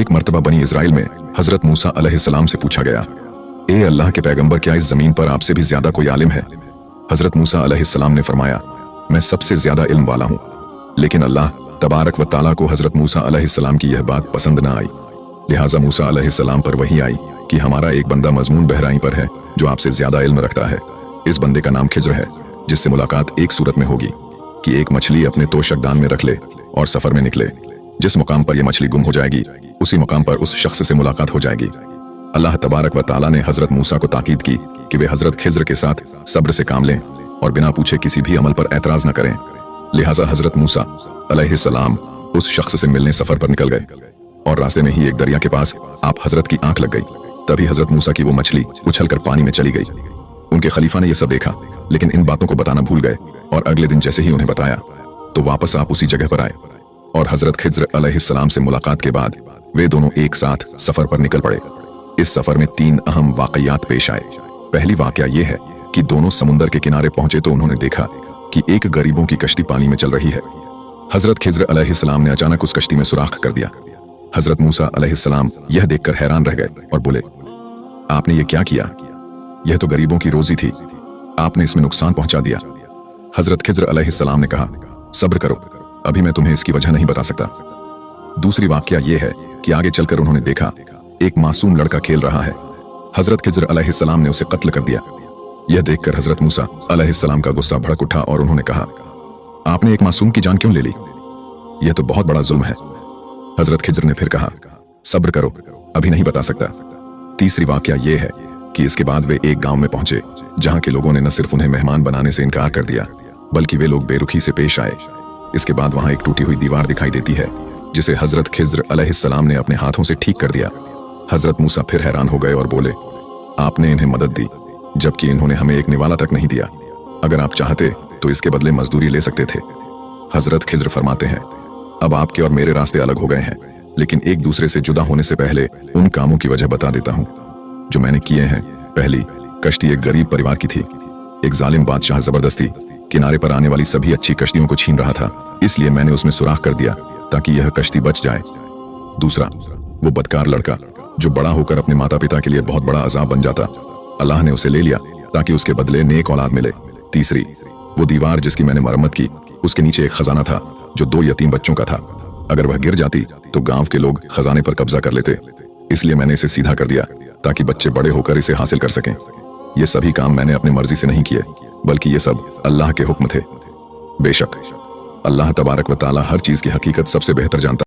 एक मर्तबा बनी इजराइल में हजरत मूसा अलैहिस्सलाम से पूछा गया, ए अल्लाह के पैगंबर, क्या इस जमीन पर आपसे भी ज्यादा कोई आलिम है? हजरत मूसा अलैहिस्सलाम ने फरमाया, मैं सबसे ज्यादा इल्म वाला हूँ। लेकिन अल्लाह तबारक व ताला को हजरत मूसा अलैहिस्सलाम की यह बात पसंद न आई। लिहाजा मूसा अलैहिस्सलाम पर वही आई कि हमारा एक बंदा मजमून बहराई पर है जो आपसे ज्यादा इल्म रखता है। इस बंदे का नाम खिज्र है, जिससे मुलाकात एक सूरत में होगी कि एक मछली अपने तोशकदान में रख ले और सफर में निकले। जिस मुकाम पर यह मछली गुम हो जाएगी उसी मुकाम पर उस शख्स से मुलाकात हो जाएगी। अल्लाह तबारक व ताला ने हजरत मूसा को ताकीद की कि वे हजरत खिज्र के साथ सब्र से काम लें और बिना पूछे किसी भी अमल पर एतराज न करें। लिहाजा हजरत मूसा अलैहिस्सलाम उस शख्स से मिलने सफर पर निकल गए और रास्ते में ही एक दरिया के पास आप हजरत की आंख लग गई। तभी हजरत मूसा की वो मछली उछलकर पानी में चली गई। उनके खलीफा ने यह सब देखा, लेकिन इन बातों को बताना भूल गए और अगले दिन जैसे ही उन्हें बताया तो वापस आप उसी जगह पर आए और हजरत खिज्र अलैहिस्सलाम से मुलाकात के बाद वे दोनों एक साथ सफर पर निकल पड़े। इस सफर में 3 अहम वाकयात पेश आए। पहली वाकया यह है कि दोनों समुंदर के किनारे पहुंचे तो उन्होंने देखा कि एक गरीबों की कश्ती पानी में चल रही है। हजरत खिज्र अलैहिस्सलाम ने अचानक उस कश्ती में सुराख कर दिया। हजरत मूसा अलैहिस्सलाम यह देखकर हैरान रह गए और बोले, आपने ये क्या किया? यह तो गरीबों की रोजी थी, आपने इसमें नुकसान पहुंचा दिया। हजरत खिज्र अलैहिस्सलाम ने कहा, सब्र करो, अभी मैं तुम्हें इसकी वजह नहीं बता सकता। दूसरी वाकया यह है कि आगे चलकर उन्होंने देखा एक मासूम लड़का खेल रहा है। हजरत खिज्र अलैहिस्सलाम ने उसे कत्ल कर दिया। यह देखकर हजरत मूसा अलैहिस्सलाम का गुस्सा भड़क उठा और उन्होंने कहा, आपने एक मासूम की जान क्यों ले ली? यह तो बहुत बड़ा जुल्म है। हजरत खिज्र ने फिर कहा, सब्र करो, अभी नहीं बता सकता। तीसरी वाकया यह है कि इसके बाद वे एक गांव में पहुंचे जहां के लोगों ने न सिर्फ उन्हें मेहमान बनाने से इनकार कर दिया बल्कि वे लोग बेरुखी से पेश आए। इसके बाद वहां एक टूटी हुई दीवार दिखाई देती है जिसे हजरत खिज्र अलैहिस्सलाम ने अपने हाथों से ठीक कर दिया। हजरत मूसा फिर हैरान हो गए और बोले, आपने इन्हें मदद दी जबकि इन्होंने हमें एक निवाला तक नहीं दिया। अगर आप चाहते तो इसके बदले मजदूरी ले सकते थे। हजरत खिज्र फरमाते हैं, अब आपके और मेरे रास्ते अलग हो गए हैं, लेकिन एक दूसरे से जुदा होने से पहले उन कामों की वजह बता देता हूं जो मैंने किए हैं। पहली कश्ती एक गरीब परिवार की थी। एक जालिम बादशाह जबरदस्ती किनारे पर आने वाली सभी अच्छी कश्तियों को छीन रहा था, इसलिए मैंने उसमें सुराख कर दिया ताकि यह कश्ती बच जाए। दूसरा, वो बदकार लड़का जो बड़ा होकर अपने माता पिता के लिए बहुत बड़ा अजाब बन जाता, अल्लाह ने उसे ले लिया ताकि उसके बदले नेक औलाद मिले। तीसरी, वो दीवार जिसकी मैंने मरम्मत की, उसके नीचे एक खजाना था जो 2 यतीम बच्चों का था। अगर वह गिर जाती तो गांव के लोग खजाने पर कब्जा कर लेते, इसलिए मैंने इसे सीधा कर दिया ताकि बच्चे बड़े होकर इसे हासिल कर सकें। ये सभी काम मैंने अपनी मर्जी से नहीं किए, बल्कि ये सब अल्लाह के हुक्म थे। बेशक अल्लाह तबारक व ताला हर चीज की हकीकत सबसे बेहतर जानता